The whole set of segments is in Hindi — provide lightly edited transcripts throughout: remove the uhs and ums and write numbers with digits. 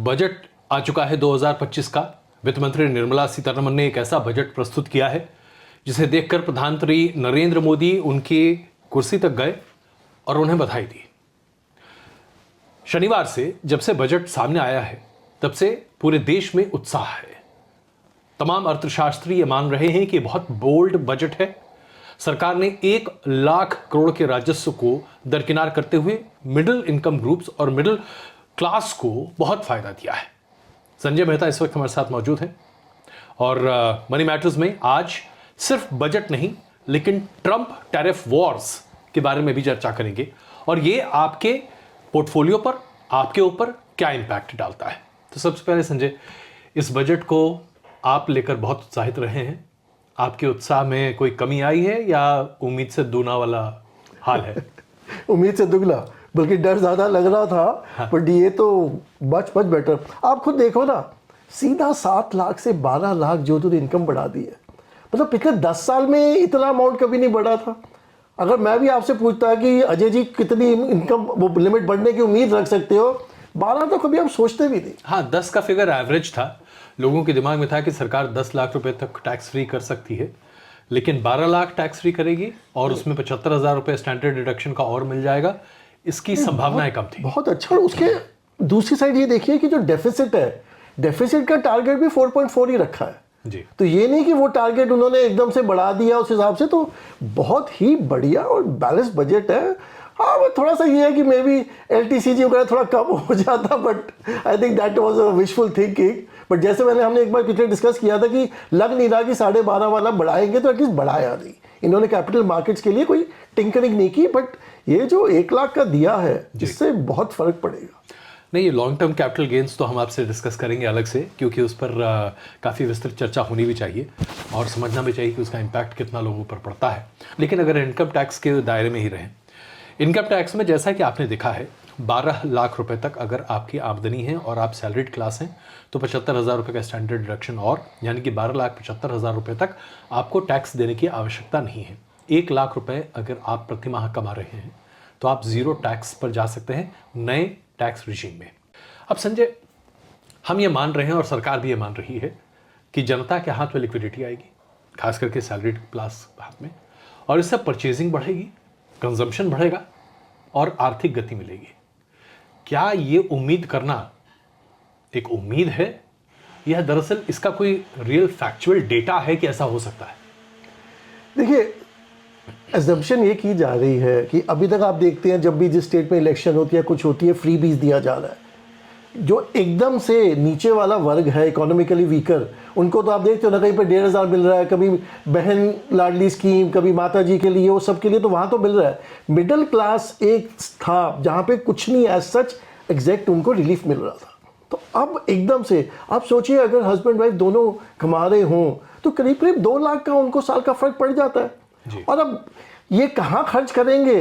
बजट आ चुका है 2025 का। वित्त मंत्री निर्मला सीतारमण ने एक ऐसा बजट प्रस्तुत किया है जिसे देखकर प्रधानमंत्री नरेंद्र मोदी उनकी कुर्सी तक गए और उन्हें बधाई दी। शनिवार से जब से बजट सामने आया है तब से पूरे देश में उत्साह है। तमाम अर्थशास्त्री ये मान रहे हैं कि बहुत बोल्ड बजट है। सरकार ने 1 लाख करोड़ के राजस्व को दरकिनार करते हुए मिडिल इनकम ग्रुप्स और मिडिल क्लास को बहुत फायदा दिया है। संजय मेहता इस वक्त हमारे साथ मौजूद हैं और मनी मैटर्स में आज सिर्फ बजट नहीं लेकिन ट्रंप टैरिफ वॉर्स के बारे में भी चर्चा करेंगे और ये आपके पोर्टफोलियो पर, आपके ऊपर क्या इंपैक्ट डालता है। तो सबसे पहले संजय, इस बजट को आप लेकर बहुत उत्साहित रहे हैं। आपके उत्साह में कोई कमी आई है या उम्मीद से दूना वाला हाल है? उम्मीद से दुगना, बल्कि डर ज़्यादा लग रहा था। हाँ। बट ये तो मच बेटर। आप खुद देखो ना, सीधा 7 लाख से 12 लाख जो तो इनकम बढ़ा दी है। मतलब पिछले 10 साल में इतना अमाउंट कभी नहीं बढ़ा था। अगर मैं भी आपसे पूछता कि अजय जी कितनी इनकम वो लिमिट बढ़ने की उम्मीद रख सकते हो, 12 तो कभी आप सोचते भी नहीं। हाँ, 10 का फिगर एवरेज था। लोगों के दिमाग में था कि सरकार 10 लाख रुपए तक टैक्स फ्री कर सकती है, लेकिन 12 लाख टैक्स फ्री करेगी और उसमें 75,000 रुपए स्टैंडर्ड डिडक्शन का और मिल जाएगा। इसकी संभावनाएं कम थी। बहुत अच्छा। उसके दूसरी साइड ये देखिए कि जो डेफिसिट है, डेफिसिट का टारगेट भी 4.4 ही रखा है जी। तो ये नहीं कि वो टारगेट उन्होंने एकदम से बढ़ा दिया उस हिसाब से। तो बहुत ही बढ़िया और बैलेंस बजट है। हाँ, थोड़ा सा ये है कि मे बी LTCG वगैरह थोड़ा कम हो जाता, but I think that was a wishful thinking. But जैसे हमने एक बार पिछले डिस्कस किया था कि लग नहीं रहा कि 12.5 वाला बढ़ाएंगे, तो एटलीस्ट बढ़ाया नहीं। इन्होंने कैपिटल मार्केट्स के लिए कोई टिंकरिंग नहीं की, बट ये जो 1 लाख का दिया है इससे बहुत फर्क पड़ेगा। नहीं, ये लॉन्ग टर्म कैपिटल गेन्स तो हम आपसे डिस्कस करेंगे अलग से, क्योंकि उस पर काफ़ी विस्तृत चर्चा होनी भी चाहिए और समझना भी चाहिए कि उसका इम्पैक्ट कितना लोगों पर पड़ता है। लेकिन अगर इनकम टैक्स के दायरे में ही रहें, इनकम टैक्स में जैसा कि आपने देखा है 12 लाख रुपए तक अगर आपकी आमदनी है और आप सैलरीड क्लास हैं तो 75,000 रुपये का स्टैंडर्ड डिडक्शन और यानी कि 12,75,000 रुपये तक आपको टैक्स देने की आवश्यकता नहीं है। 1 लाख रुपए अगर आप प्रति माह कमा रहे हैं तो आप जीरो टैक्स पर जा सकते हैं नए टैक्स रिजीम में। अब संजय, हम ये मान रहे हैं और सरकार भी ये मान रही है कि जनता के हाथ में लिक्विडिटी आएगी, खास करके सैलरीड क्लास हाथ में, और इससे परचेजिंग बढ़ेगी, कंजम्पशन बढ़ेगा और आर्थिक गति मिलेगी। क्या ये उम्मीद करना एक उम्मीद है या दरअसल इसका कोई रियल फैक्चुअल डेटा है कि ऐसा हो सकता है? देखिए, एजम्पशन ये की जा रही है कि अभी तक आप देखते हैं जब भी जिस स्टेट में इलेक्शन होती है, कुछ होती है, फ्री बीज दिया जा रहा है। जो एकदम से नीचे वाला वर्ग है, इकोनॉमिकली वीकर, उनको तो आप देखते हो ना, कहीं पे 1,500 मिल रहा है, कभी बहन लाडली स्कीम, कभी माता जी के लिए, वो सब के लिए तो वहाँ तो मिल रहा है। मिडिल क्लास एक था जहाँ पे कुछ नहीं एज सच एग्जैक्ट उनको रिलीफ मिल रहा था। तो अब एकदम से आप सोचिए, अगर हस्बैंड वाइफ दोनों कमा रहे हों तो करीब करीब 2 लाख का उनको साल का फर्क पड़ जाता है। और अब ये कहाँ खर्च करेंगे,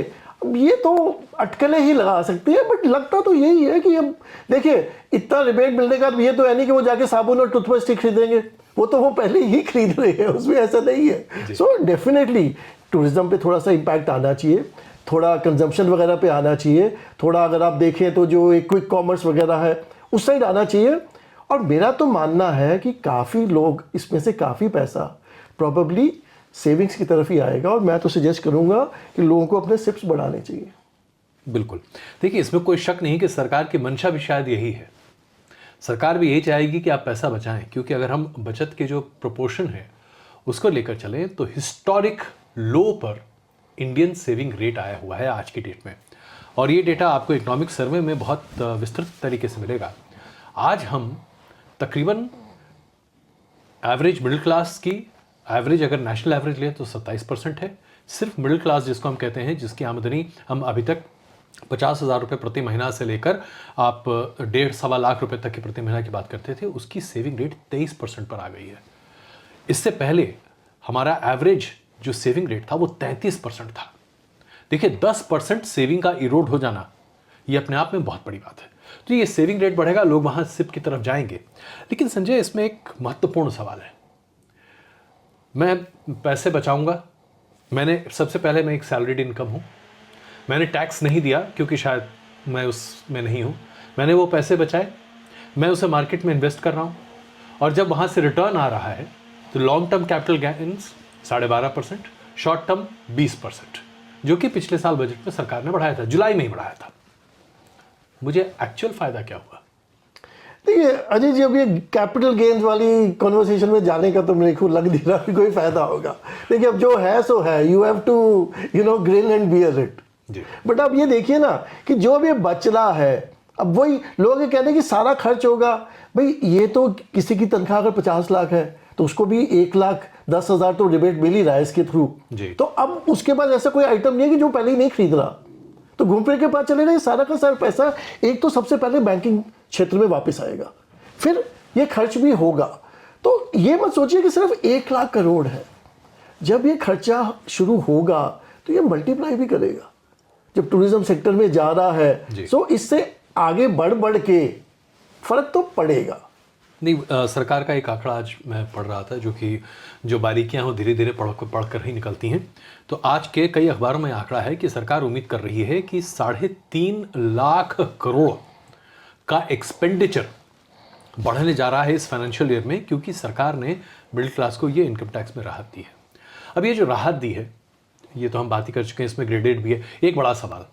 ये तो अटकलें ही लगा सकती है। बट लगता तो यही है कि अब देखिए, इतना रिबेट मिलने का तो ये तो है नहीं कि वो जाके साबुन और टूथपेस्ट ही खरीदेंगे, वो तो वो पहले ही खरीद रहे हैं, उसमें ऐसा नहीं है। सो डेफिनेटली टूरिज्म पे थोड़ा सा इम्पैक्ट आना चाहिए, थोड़ा कंजम्पशन वगैरह पे आना चाहिए, थोड़ा अगर आप देखें तो जो एक क्विक कॉमर्स वगैरह है उस साइड आना चाहिए। और मेरा तो मानना है कि काफ़ी लोग इसमें से काफ़ी पैसा प्रॉबेबली सेविंग्स की तरफ ही आएगा। और मैं तो सजेस्ट करूंगा कि लोगों को अपने सिप्स बढ़ाने चाहिए। बिल्कुल। देखिए, इसमें कोई शक नहीं कि सरकार की मंशा भी शायद यही है। सरकार भी यही चाहेगी कि आप पैसा बचाएं, क्योंकि अगर हम बचत के जो प्रोपोर्शन है उसको लेकर चलें तो हिस्टोरिक लो पर इंडियन सेविंग रेट आया हुआ है आज की डेट में। और ये डेटा आपको इकोनॉमिक सर्वे में बहुत विस्तृत तरीके से मिलेगा। आज हम तकरीबन एवरेज मिडिल क्लास की एवरेज, अगर नेशनल एवरेज लें तो 27% है। सिर्फ मिडिल क्लास जिसको हम कहते हैं, जिसकी आमदनी हम अभी तक 50,000 रुपये प्रति महीना से लेकर आप 1.5-1.25 लाख रुपए तक की प्रति महीना की बात करते थे, उसकी सेविंग रेट 23% पर आ गई है। इससे पहले हमारा एवरेज जो सेविंग रेट था वो 33% था। देखिए, 10% सेविंग का इरोड हो जाना ये अपने आप में बहुत बड़ी बात है। तो ये सेविंग रेट बढ़ेगा, लोग वहाँ सिप की तरफ जाएंगे। लेकिन संजय, इसमें एक महत्वपूर्ण सवाल है। मैं पैसे बचाऊंगा, मैं एक सैलरीड इनकम हूँ, मैंने टैक्स नहीं दिया क्योंकि शायद मैं उसमें नहीं हूँ, मैंने वो पैसे बचाए, मैं उसे मार्केट में इन्वेस्ट कर रहा हूँ और जब वहाँ से रिटर्न आ रहा है तो long term capital gains 12.5%, short term 20%, जो कि पिछले साल बजट में सरकार ने बढ़ाया था, जुलाई में ही बढ़ाया था। मुझे एक्चुअल फायदा क्या हुआ? देखिए अजय जी, अब ये कैपिटल गेन्स वाली कॉन्वर्सेशन में जाने का तो मेरे को लग नहीं रहा कि कोई फायदा होगा। देखिए अब जो है सो है, you have to grin and bear it. But अब ये देखिए ना कि जो भी बच रहा है, अब वही लोग ये कहते हैं कि सारा खर्च होगा। भाई ये तो किसी की तनख्वाह अगर 50 लाख है तो उसको भी 1,10,000 तो रिबेट मिल ही रहा है इसके थ्रू। तो अब उसके बाद ऐसा कोई आइटम नहीं है कि जो पहले ही नहीं खरीद रहा, तो घूम फिर के पास चले रहे सारा का सारा पैसा एक तो सबसे पहले बैंकिंग क्षेत्र में वापस आएगा, फिर ये खर्च भी होगा। तो ये मत सोचिए कि सिर्फ 1 लाख करोड़ है। जब ये खर्चा शुरू होगा तो ये मल्टीप्लाई भी करेगा। जब टूरिज्म सेक्टर में जा रहा है तो इससे आगे बढ़ बढ़ के फर्क तो पड़ेगा। नहीं, सरकार का एक आंकड़ा आज मैं पढ़ रहा था, जो कि जो बारीकियां हो धीरे धीरे पढ़कर ही निकलती हैं। तो आज के कई अखबारों में आंकड़ा है कि सरकार उम्मीद कर रही है कि 3.5 लाख करोड़ का एक्सपेंडिचर बढ़ने जा रहा है इस फाइनेंशियल ईयर में, क्योंकि सरकार ने मिडिल क्लास को ये इनकम टैक्स में राहत दी है। अब ये जो राहत दी है, ये तो हम बात ही कर चुके हैं, इसमें ग्रेडेड भी है। एक बड़ा सवाल,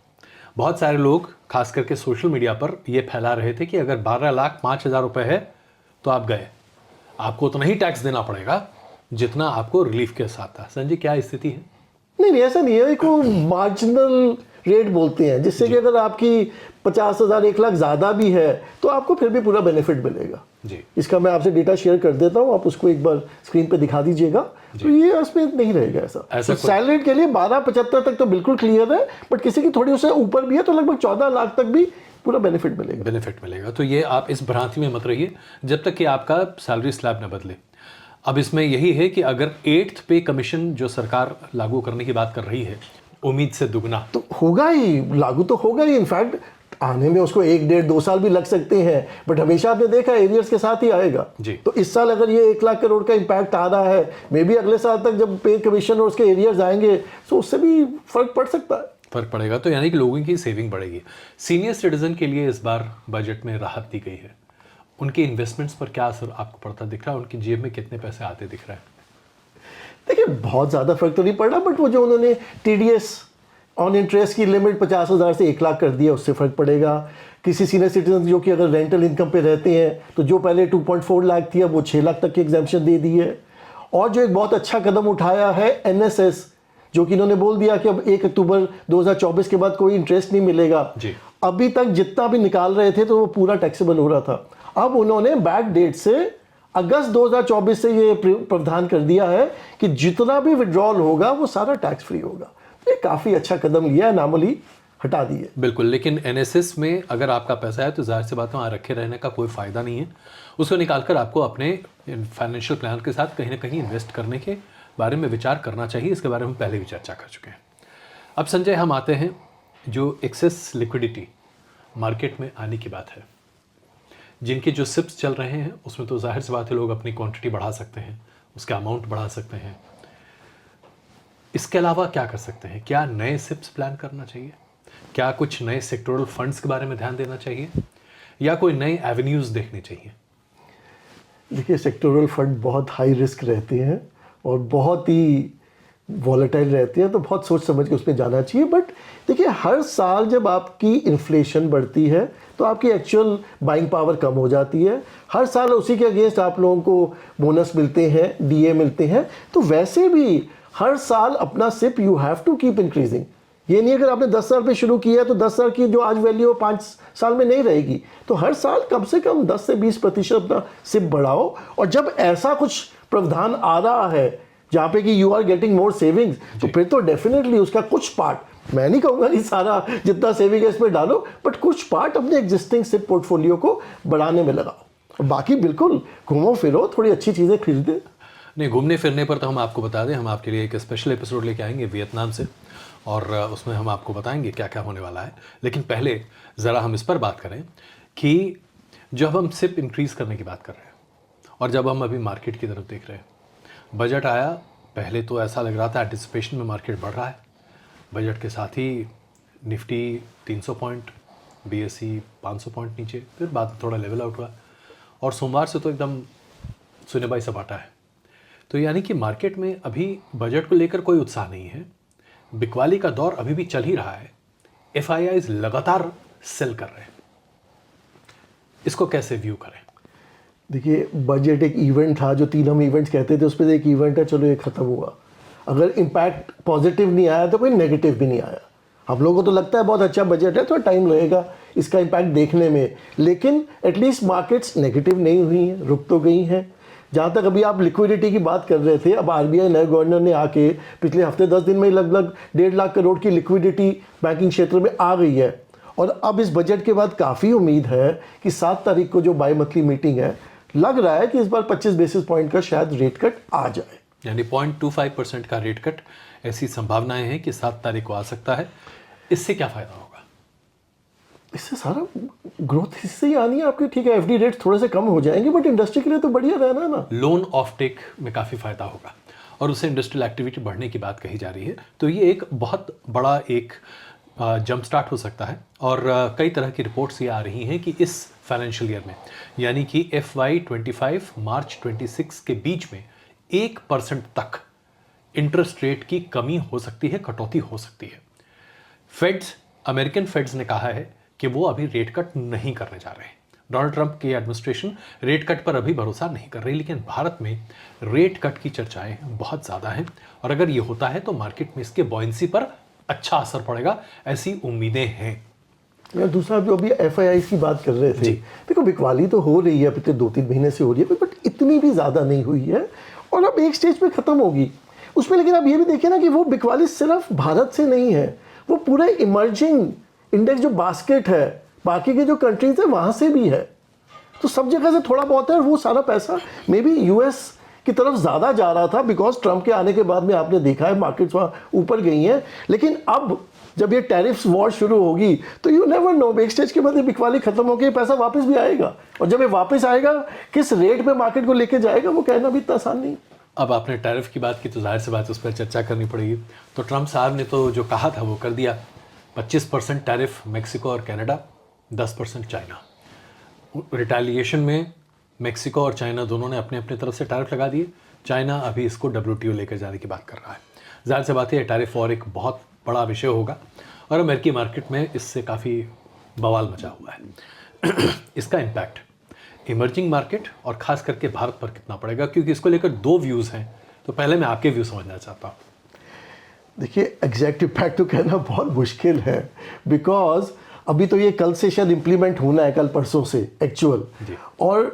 बहुत सारे लोग खास करके सोशल मीडिया पर ये फैला रहे थे कि अगर 12,05,000 रुपये है तो आप गए, आपको उतना ही टैक्स देना पड़ेगा जितना आपको रिलीफ के साथ था। संजय, क्या स्थिति है? नहीं ऐसा नहीं है, को मार्जिनल रेट बोलते हैं, जिससे कि अगर आपकी 50,000 1 लाख ज़्यादा भी है तो आपको फिर भी पूरा बेनिफिट मिलेगा जी। इसका मैं आपसे डेटा शेयर कर देता हूँ, आप उसको एक बार स्क्रीन पे दिखा दीजिएगा। तो ये उसमें नहीं रहेगा ऐसा तो सैलरी के लिए 12,75 तक तो बिल्कुल क्लियर है, बट किसी की थोड़ी उससे ऊपर भी है तो लगभग 14 लाख तक भी पूरा बेनिफिट मिलेगा। तो ये आप इस भ्रांति में मत रहिए जब तक कि आपका सैलरी स्लैब न बदले। अब इसमें यही है कि अगर 8th पे कमीशन जो सरकार लागू करने की बात कर रही है, उम्मीद से दुगना तो होगा ही, लागू तो होगा ही। इनफैक्ट आने में उसको 1, 1.5, 2 साल भी लग सकते हैं, बट हमेशा आपने देखा एरियर्स के साथ ही आएगा जी। तो इस साल अगर ये 1 लाख करोड़ का इम्पैक्ट आ रहा है, मे बी अगले साल तक जब पे कमीशन और उसके एरियर्स आएंगे तो उससे भी फर्क पड़ सकता है। फर्क पड़ेगा, तो यानी कि लोगों की सेविंग बढ़ेगी। सीनियर सिटीजन के लिए इस बार बजट में राहत दी गई है, उनके इन्वेस्टमेंट्स पर क्या असर आपको पड़ता दिख रहा है? उनकी जेब में कितने पैसे आते दिख रहा है? देखिए बहुत ज़्यादा फर्क तो नहीं पड़ रहा, बट वो जो उन्होंने TDS ऑन इंटरेस्ट की लिमिट 50,000 से 1 लाख कर दिया, उससे फ़र्क पड़ेगा। किसी सीनियर सिटीजन जो कि अगर रेंटल इनकम पे रहते हैं तो जो पहले 2.4 लाख थी अब वो 6 लाख तक की एग्जाम्पशन दे दी है। और जो एक बहुत अच्छा कदम उठाया है NSS, जो कि इन्होंने बोल दिया कि अब 1 अक्टूबर 2024 के बाद कोई इंटरेस्ट नहीं मिलेगा। अभी तक जितना भी निकाल रहे थे तो वो पूरा टैक्सेबल हो रहा था, अब उन्होंने बैक डेट से अगस्त 2024 से ये प्रावधान कर दिया है कि जितना भी विड्रॉल होगा वो सारा टैक्स फ्री होगा। ये काफ़ी अच्छा कदम लिया है, नामली हटा दी है। बिल्कुल, लेकिन NSS में अगर आपका पैसा है तो जाहिर सी बात है वहाँ रखे रहने का कोई फ़ायदा नहीं है। उसको निकालकर आपको अपने फाइनेंशियल प्लान के साथ कहीं ना कहीं इन्वेस्ट करने के बारे में विचार करना चाहिए। इसके बारे में पहले भी चर्चा कर चुके हैं। अब संजय, हम आते हैं जो एक्सेस लिक्विडिटी मार्केट में आने की बात है, जिनके जो सिप्स चल रहे हैं उसमें तो जाहिर सी बात है लोग अपनी क्वांटिटी बढ़ा सकते हैं, उसका अमाउंट बढ़ा सकते हैं। इसके अलावा क्या कर सकते हैं? क्या नए सिप्स प्लान करना चाहिए? क्या कुछ नए सेक्टोरल फंड्स के बारे में ध्यान देना चाहिए, या कोई नए एवेन्यूज़ देखने चाहिए? देखिए सेक्टोरल फंड बहुत हाई रिस्क रहते हैं और बहुत ही वॉलेटाइल रहते हैं, तो बहुत सोच समझ के उसमें जाना चाहिए। बट देखिए हर साल जब आपकी इन्फ्लेशन बढ़ती है तो आपकी एक्चुअल बाइंग पावर कम हो जाती है। हर साल उसी के अगेंस्ट आप लोगों को बोनस मिलते हैं, DA मिलते हैं, तो वैसे भी हर साल अपना SIP you have to keep increasing. ये नहीं अगर आपने 10 साल पे शुरू किया है तो 10 साल की जो आज वैल्यू 5 साल में नहीं रहेगी, तो हर साल कम से कम 10 से 20% अपना सिप बढ़ाओ। और जब ऐसा कुछ प्रावधान आ रहा है जहाँ पे कि you are getting more savings, तो फिर तो डेफिनेटली उसका कुछ पार्ट, मैं नहीं कहूँगा कि सारा जितना सेविंग है इसमें डालो, बट कुछ पार्ट अपने एग्जिस्टिंग सिप पोर्टफोलियो को बढ़ाने में लगाओ। बाकी बिल्कुल घूमो फिरो, थोड़ी अच्छी चीज़ें खरीदे। नहीं, घूमने फिरने पर तो हम आपको बता दें, हम आपके लिए एक स्पेशल एपिसोड लेके आएंगे वियतनाम से, और उसमें हम आपको बताएंगे क्या क्या होने वाला है। लेकिन पहले ज़रा हम इस पर बात करें कि जब हम सिप इंक्रीज़ करने की बात कर रहे हैं और जब हम अभी मार्केट की तरफ देख रहे हैं, बजट आया, पहले तो ऐसा लग रहा था एंटिसिपेशन में मार्केट बढ़ रहा है, बजट के साथ ही निफ्टी 300 पॉइंट, BSE 500 पॉइंट नीचे, फिर बाद में थोड़ा लेवल आउट हुआ, और सोमवार से तो एकदम सुनेबाई सपाटा है। तो यानी कि मार्केट में अभी बजट को लेकर कोई उत्साह नहीं है, बिकवाली का दौर अभी भी चल ही रहा है, एफआईआईज लगातार सेल कर रहे हैं। इसको कैसे व्यू करें? देखिए, बजट एक इवेंट था, जो 3 हम इवेंट्स कहते थे, उस पर से एक इवेंट है, चलो ये खत्म हुआ। अगर इम्पैक्ट पॉजिटिव नहीं आया तो कोई नेगेटिव भी नहीं आया। हम लोगों को तो लगता है बहुत अच्छा बजट है, थोड़ा टाइम लगेगा इसका इम्पैक्ट देखने में, लेकिन एटलीस्ट मार्केट्स नेगेटिव नहीं हुई हैं, रुक तो गई हैं। जहाँ तक अभी आप लिक्विडिटी की बात कर रहे थे, अब आरबीआई नए गवर्नर ने आके पिछले हफ्ते 10 दिन में लगभग 1.5 लाख करोड़ की लिक्विडिटी बैंकिंग क्षेत्र में आ गई है। और अब इस बजट के बाद काफ़ी उम्मीद है कि 7 तारीख को जो बाई मंथली मीटिंग है, लग रहा है कि इस बार 25 बेसिस पॉइंट का शायद रेट कट आ जाए, यानी 0.25% का रेट कट, ऐसी संभावनाएं हैं कि 7 तारीख को आ सकता है। इससे क्या फायदा होगा? इससे सारा ग्रोथ इससे ही आनी है आपकी। ठीक है, एफडी रेट्स थोड़े से कम हो जाएंगे, बट इंडस्ट्री के लिए तो बढ़िया रहना है ना। लोन ऑफ टेक में काफ़ी फायदा होगा और उससे इंडस्ट्रियल एक्टिविटी बढ़ने की बात कही जा रही है। तो ये एक बहुत बड़ा एक जंप स्टार्ट हो सकता है। और कई तरह की रिपोर्ट्स ये आ रही हैं कि इस फाइनेंशियल ईयर में, यानी कि FY25 मार्च 26 के बीच में 1% तक इंटरेस्ट रेट की कमी हो सकती है, कटौती हो सकती है। फेड्स, अमेरिकन फेड्स ने कहा है कि वो अभी रेट कट नहीं करने जा रहे हैं। डोनाल्ड ट्रंप की एडमिनिस्ट्रेशन रेट कट पर अभी भरोसा नहीं कर रही, लेकिन भारत में रेट कट की चर्चाएं बहुत ज़्यादा हैं और अगर ये होता है तो मार्केट में इसके बॉयंसी पर अच्छा असर पड़ेगा, ऐसी उम्मीदें हैं। या दूसरा, जो अभी एफआईआई की बात कर रहे थे, देखो बिकवाली तो हो रही है, पिछले 2-3 महीने से हो रही है, बट इतनी भी ज़्यादा नहीं हुई है और अब एक स्टेज पे ख़त्म होगी उसमें। लेकिन आप ये भी देखिए ना कि वो बिकवाली सिर्फ भारत से नहीं है, वो पूरे इमर्जिंग इंडेक्स जो बास्केट है, बाकी के जो कंट्रीज है वहाँ से भी है। तो सब जगह से थोड़ा बहुत है और वो सारा पैसा मे बी यूएस की तरफ ज़्यादा जा रहा था, बिकॉज ट्रंप के आने के बाद में आपने देखा है मार्केट्स वहाँ ऊपर गई हैं। लेकिन अब जब ये टैरिफ्स वॉर शुरू होगी तो यू नेवर नो, एक स्टेज के बाद ये बिकवाली खत्म होकर पैसा वापस भी आएगा, और जब ये वापस आएगा किस रेट पे मार्केट को लेके जाएगा वो कहना भी इतना आसान नहीं। अब आपने टैरिफ की बात की तो जाहिर सी बात उस पर चर्चा करनी पड़ेगी। तो ट्रंप साहब ने तो जो कहा था वो कर दिया। 25% टैरिफ मेक्सिको और कनाडा, 10% चाइना। रिटेलिएशन में मेक्सिको और चाइना दोनों ने अपने अपने तरफ से टैरिफ लगा दिए। चाइना अभी इसको WTO लेकर जाने की बात कर रहा है। जाहिर सी बात है टैरिफ वॉर एक बहुत बड़ा विषय होगा और अमेरिकी मार्केट में इससे काफ़ी बवाल मचा हुआ है। इसका इम्पैक्ट इमर्जिंग मार्केट और ख़ास करके भारत पर कितना पड़ेगा, क्योंकि इसको लेकर 2 व्यूज़ हैं। तो पहले मैं आपके व्यू समझना चाहता हूँ। देखिए, एग्जैक्ट इम्पैक्ट तो कहना बहुत मुश्किल है, बिकॉज अभी तो ये कल से शायद इम्प्लीमेंट होना है, कल परसों से एक्चुअल, और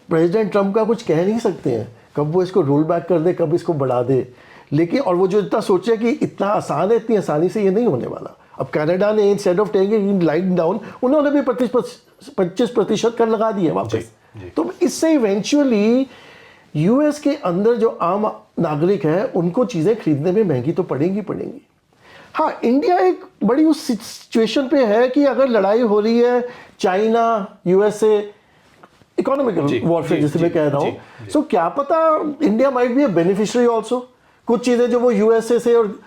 प्रेसिडेंट ट्रंप का कुछ कह नहीं सकते हैं कब वो इसको रोल बैक कर दे, कब इसको बढ़ा दे। लेकिन और वो जो इतना सोचे कि इतना आसान है, इतनी आसानी से ये नहीं होने वाला। अब कनाडा ने instead of taking light down, उन्होंने भी 25% कर लगा दिए वापस। तो इससे इवेंचुअली यूएस के अंदर जो आम नागरिक है उनको चीज़ें खरीदने में महंगी तो पड़ेंगी। हाँ, इंडिया एक बड़ी उस सिचुएशन पे है कि अगर लड़ाई हो रही है चाइना यूएसए, इकोनॉमिकल वॉरफेयर जिसे मैं कह रहा हूँ, सो क्या पता India might be A beneficiary also. कुछ चीज़ें जो वो यूएसए से और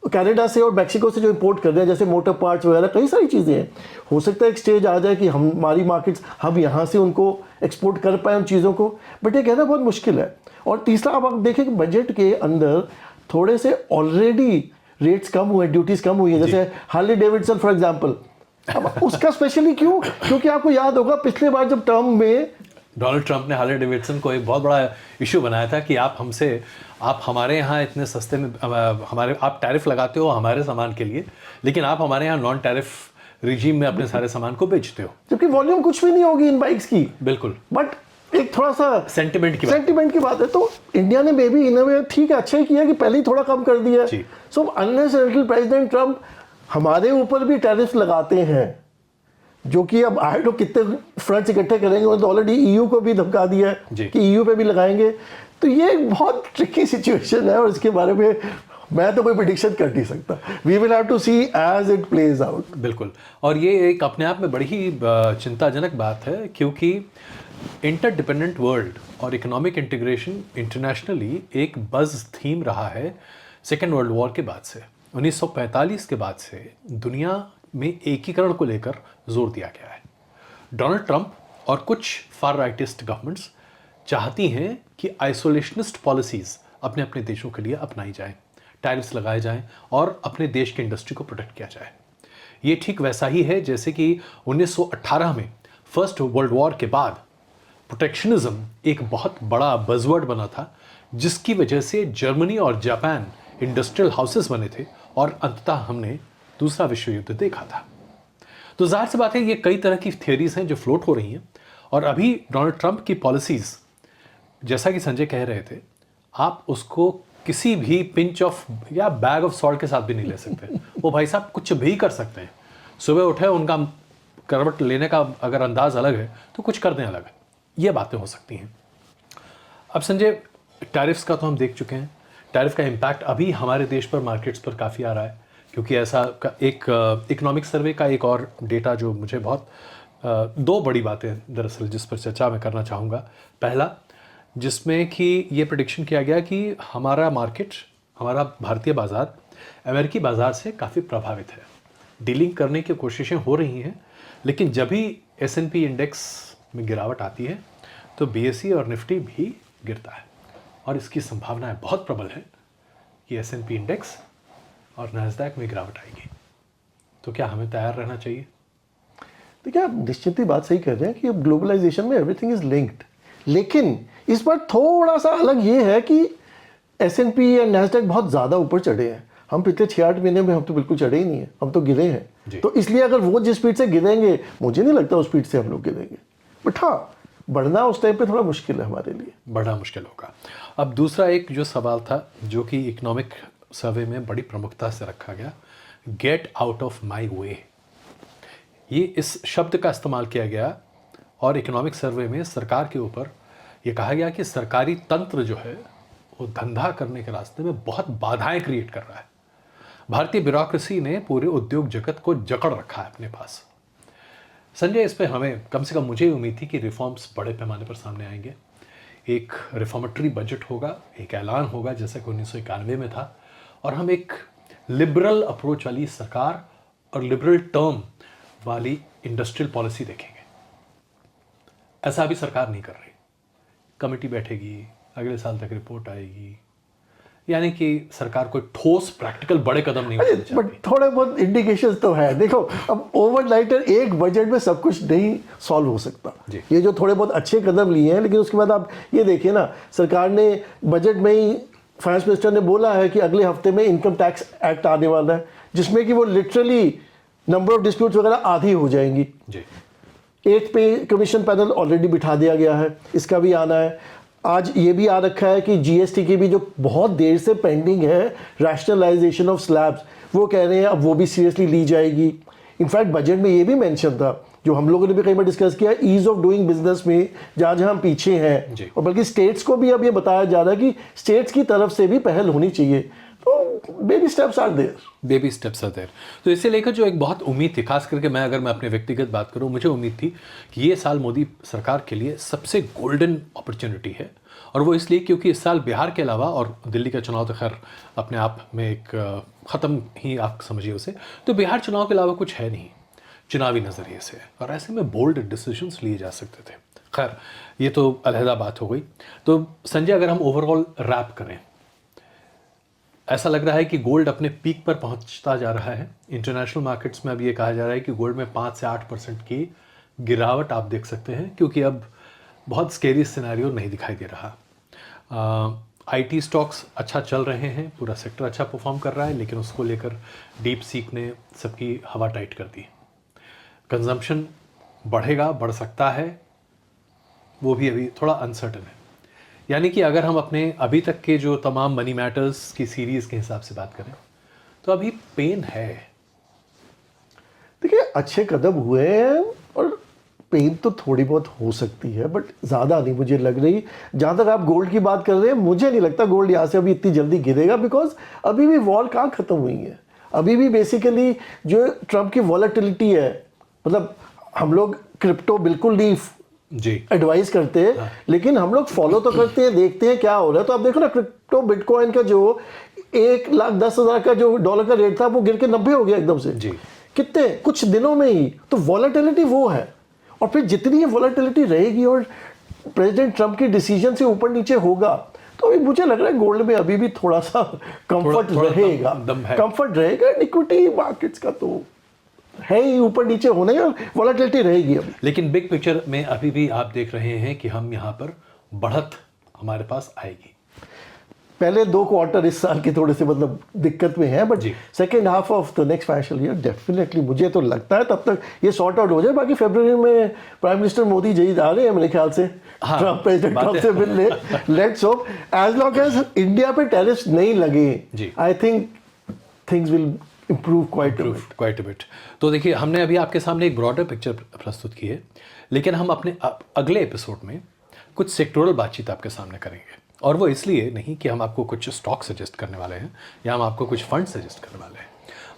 कनाडा से और मैक्सिको से जो इंपोर्ट कर रहे हैं, जैसे मोटर पार्ट्स वगैरह, कई सारी चीज़ें हैं, हो सकता है एक स्टेज आ जाए कि हमारी मार्केट्स, हम यहाँ से उनको एक्सपोर्ट कर पाए उन चीज़ों को, बट ये कहना बहुत मुश्किल है। और तीसरा, अब आप देखें कि बजट के अंदर थोड़े से ऑलरेडी रेट्स कम हुए, ड्यूटीज़ कम हुई है, जैसे हार्ले डेविडसन फॉर एग्जाम्पल। अब उसका स्पेशली क्यों? क्योंकि आपको याद होगा पिछले बार जब टर्म में डोनाल्ड ट्रंप ने हार्ले डेविडसन को एक बहुत बड़ा इशू बनाया था कि आप हमारे यहाँ इतने सस्ते में आप टैरिफ लगाते हो हमारे सामान के लिए, लेकिन आप हमारे यहाँ नॉन टैरिफ रिजीम में अपने सारे सामान को बेचते हो, जबकि वॉल्यूम कुछ भी नहीं होगी इन बाइक्स की। बिल्कुल, बट एक थोड़ा सा सेंटिमेंट की बात है। तो इंडिया ने मे बी इन वे ठीक है, अच्छा ही किया कि पहले ही थोड़ा कम कर दिया। सो अनलेस प्रेसिडेंट ट्रंप हमारे ऊपर भी टैरिफ लगाते हैं, जो कि अब आई डोंट कितने फ्रंट्स इकट्ठे करेंगे, वो तो ऑलरेडी ईयू को भी धमका दिया है कि ईयू पे भी लगाएंगे। तो ये एक बहुत ट्रिकी सिचुएशन है और इसके बारे में मैं तो कोई प्रेडिक्शन कर नहीं सकता। We will have to see as it plays out. बिल्कुल, और ये एक अपने आप में बड़ी ही चिंताजनक बात है, क्योंकि इंटरडिपेंडेंट वर्ल्ड और इकोनॉमिक इंटीग्रेशन इंटरनेशनली एक बज़ थीम रहा है सेकेंड वर्ल्ड वॉर के बाद से। 1945 के बाद से दुनिया में एकीकरण को लेकर जोर दिया गया है। डोनाल्ड ट्रंप और कुछ फार राइटिस्ट गवर्नमेंट्स चाहती हैं कि आइसोलेशनिस्ट पॉलिसीज़ अपने अपने देशों के लिए अपनाई जाएं, टैरिफ्स लगाए जाएं और अपने देश की इंडस्ट्री को प्रोटेक्ट किया जाए। ये ठीक वैसा ही है जैसे कि 1918 में फर्स्ट वर्ल्ड वॉर के बाद प्रोटेक्शनिज्म एक बहुत बड़ा बज़वर्ड बना था, जिसकी वजह से जर्मनी और जापान इंडस्ट्रियल हाउसेस बने थे और अंततः हमने दूसरा विश्व युद्ध देखा था। तो जाहिर सी बात है, ये कई तरह की थियरीज हैं जो फ्लोट हो रही हैं और अभी डोनाल्ड ट्रंप की पॉलिसीज़, जैसा कि संजय कह रहे थे, आप उसको किसी भी पिंच ऑफ या बैग ऑफ सॉल्ट के साथ भी नहीं ले सकते। वो भाई साहब कुछ भी कर सकते हैं। सुबह उठे, उनका करवट लेने का अगर अंदाज अलग है तो कुछ कर दें अलग है। ये बातें हो सकती हैं। अब संजय, टैरिफ्स का तो हम देख चुके हैं। टैरिफ का इम्पैक्ट अभी हमारे देश पर, मार्केट्स पर काफ़ी आ रहा है, क्योंकि ऐसा एक इकोनॉमिक सर्वे का एक और डेटा जो मुझे बहुत दो बड़ी बातें दरअसल जिस पर चर्चा मैं करना चाहूँगा। पहला, जिसमें कि ये प्रेडिक्शन किया गया कि हमारा मार्केट, हमारा भारतीय बाज़ार अमेरिकी बाज़ार से काफ़ी प्रभावित है। डीलिंग करने की कोशिशें हो रही हैं, लेकिन जब भी S&P इंडेक्स में गिरावट आती है तो BSE और निफ्टी भी गिरता है और इसकी संभावनाएं बहुत प्रबल है कि S&P इंडेक्स और नैस्डैक में गिरावट आएगी। तो क्या हमें तैयार रहना चाहिए? देखिए, आप निश्चित ही बात सही कर रहे हैं कि अब ग्लोबलाइजेशन में एवरीथिंग इज लिंक्ड, लेकिन इस बार थोड़ा सा अलग ये है कि S&P या नैस्डैक बहुत ज़्यादा ऊपर चढ़े हैं। हम पिछले 6-8 महीने में हम तो बिल्कुल चढ़े ही नहीं है, हम तो गिरे हैं। तो इसलिए अगर वो जिस स्पीड से गिरेंगे, मुझे नहीं लगता उस स्पीड से हम लोग गिरेंगे। बट हाँ, बढ़ना उस टाइम पे थोड़ा मुश्किल है हमारे लिए, बढ़ना मुश्किल होगा। अब दूसरा एक जो सवाल था, जो कि इकोनॉमिक सर्वे में बड़ी प्रमुखता से रखा गया, गेट आउट ऑफ माई वे। ये इस शब्द का इस्तेमाल किया गया और इकोनॉमिक सर्वे में सरकार के ऊपर ये कहा गया कि सरकारी तंत्र जो है वो धंधा करने के रास्ते में बहुत बाधाएं क्रिएट कर रहा है। भारतीय ब्यूरोक्रेसी ने पूरे उद्योग जगत को जकड़ रखा है अपने पास। संजय, इस पे हमें, कम से कम मुझे उम्मीद थी कि रिफॉर्म्स बड़े पैमाने पर सामने आएंगे। एक रिफॉर्मेटरी बजट होगा, एक ऐलान होगा जैसा कि 1991 में था, और हम एक लिबरल अप्रोच वाली सरकार और लिबरल टर्म वाली इंडस्ट्रियल पॉलिसी देखेंगे। ऐसा अभी सरकार नहीं कर रही। कमेटी बैठेगी, अगले साल तक रिपोर्ट आएगी, यानी कि सरकार कोई ठोस प्रैक्टिकल बड़े कदम नहीं उठाना चाहती। बट थोड़े बहुत इंडिकेशंस तो है। देखो, अब ओवरनाइटर एक बजट में सब कुछ नहीं सॉल्व हो सकता। ये जो थोड़े बहुत अच्छे कदम लिए हैं, लेकिन उसके बाद आप ये देखिए ना, सरकार ने बजट में ही, फाइनेंस मिनिस्टर ने बोला है कि अगले हफ्ते में इनकम टैक्स एक्ट आने वाला है, जिसमें कि वो लिटरली नंबर ऑफ डिस्प्यूट्स वगैरह आधी हो जाएंगी। 8th पे कमीशन पैनल ऑलरेडी बिठा दिया गया है, इसका भी आना है। आज ये भी आ रखा है कि GST की भी जो बहुत देर से पेंडिंग है, रैशनलाइजेशन ऑफ स्लैब्स, वो कह रहे हैं अब वो भी सीरियसली ली जाएगी। इनफैक्ट बजट में ये भी मेंशन था, जो हम लोगों ने भी कई बार डिस्कस किया, ईज ऑफ डूइंग बिजनेस में जहाँ जहाँ हम पीछे हैं, और बल्कि स्टेट्स को भी अब ये बताया जा रहा है कि स्टेट्स की तरफ से भी पहल होनी चाहिए। तो baby steps are there, baby steps are there. तो इसे लेकर जो एक बहुत उम्मीद थी, खास करके अगर मैं अपने व्यक्तिगत बात करूं, मुझे उम्मीद थी कि ये साल मोदी सरकार के लिए सबसे गोल्डन अपॉर्चुनिटी है। और वो इसलिए क्योंकि इस साल बिहार के अलावा, और दिल्ली का चुनाव तो खैर अपने आप में एक ख़त्म ही आप समझिए उसे, तो बिहार चुनाव के अलावा कुछ है नहीं चुनावी नज़रिए से, और ऐसे में बोल्ड डिसीजंस लिए जा सकते थे। खैर, ये तो अलहदा बात हो गई। तो संजय, अगर हम ओवरऑल रैप करें, ऐसा लग रहा है कि गोल्ड अपने पीक पर पहुंचता जा रहा है। इंटरनेशनल मार्केट्स में अब ये कहा जा रहा है कि गोल्ड में 5 से 8% की गिरावट आप देख सकते हैं, क्योंकि अब बहुत स्केरी सिनेरियो नहीं दिखाई दे रहा। IT स्टॉक्स अच्छा चल रहे हैं, पूरा सेक्टर अच्छा परफॉर्म कर रहा है, लेकिन उसको लेकर डीप सीक ने सबकी हवा टाइट कर दी। कंजम्पशन बढ़ेगा, बढ़ सकता है, वो भी अभी थोड़ा अनसर्टन है। यानी कि अगर हम अपने अभी तक के जो तमाम मनी मैटर्स की सीरीज़ के हिसाब से बात करें तो अभी पेन है। देखिए, अच्छे कदम हुए हैं और पेन तो थोड़ी बहुत हो सकती है, बट ज़्यादा नहीं मुझे लग रही। जहाँ तक आप गोल्ड की बात कर रहे हैं, मुझे नहीं लगता गोल्ड यहाँ से अभी इतनी जल्दी गिरेगा, बिकॉज अभी भी वॉर कहाँ ख़त्म हुई है। अभी भी बेसिकली जो ट्रम्प की वॉलेटिलिटी है, मतलब हम लोग क्रिप्टो बिल्कुल नहीं जी एडवाइस करते हैं, हाँ। लेकिन हम लोग फॉलो तो करते हैं, देखते हैं क्या हो रहा है। तो आप देखो ना, क्रिप्टो बिटकॉइन का जो 1,10,000 का जो डॉलर का रेट था, वो गिर के 90 हो गया एकदम से। जी, कितने कुछ दिनों में ही। तो वॉलेटिलिटी वो है, और फिर जितनी ये वॉलेटिलिटी रहेगी और प्रेसिडेंट ट्रम्प के डिसीजन से ऊपर नीचे होगा, तो अभी मुझे लग रहा है गोल्ड में अभी भी थोड़ा सा कंफर्ट थोड़ा रहेगा, दम है। कंफर्ट रहेगा। इक्विटी मार्केट्स का तो है ही, ऊपर नीचे होने ही, और वॉलेटिलिटी रहेगी अभी। लेकिन बिग पिक्चर में अभी भी आप देख रहे हैं कि हम यहाँ पर बढ़त हमारे पास आएगी। पहले 2 क्वार्टर इस साल के थोड़े से मतलब दिक्कत में है, बट जी। Second half of the next financial year definitely मुझे तो लगता है तब तक ये सॉर्ट आउट हो जाए। बाकी फरवरी में प्राइम मिनिस्टर मोदी जी आ रहे हैं मेरे ख्याल से, हाँ, ट्रम्प प्रेसिडेंट बात ट्रम्प है। से मिलने। Let's hope as long as India पे टैरिफ्स नहीं लगे, जी। I think things will improve quite a bit. तो देखिए, हमने अभी आपके सामने एक ब्रॉडर पिक्चर प्रस्तुत की है, लेकिन हम अपने अगले एपिसोड में कुछ सेक्टोरल बातचीत आपके सामने करेंगे। और वो इसलिए नहीं कि हम आपको कुछ स्टॉक सजेस्ट करने वाले हैं या हम आपको कुछ फंड सजेस्ट करने वाले हैं,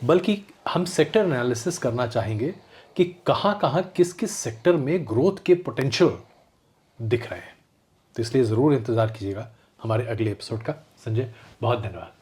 बल्कि हम सेक्टर एनालिसिस करना चाहेंगे कि कहाँ कहाँ किस किस सेक्टर में ग्रोथ के पोटेंशियल दिख रहे हैं। तो इसलिए ज़रूर इंतज़ार कीजिएगा हमारे अगले एपिसोड का। संजय, बहुत धन्यवाद।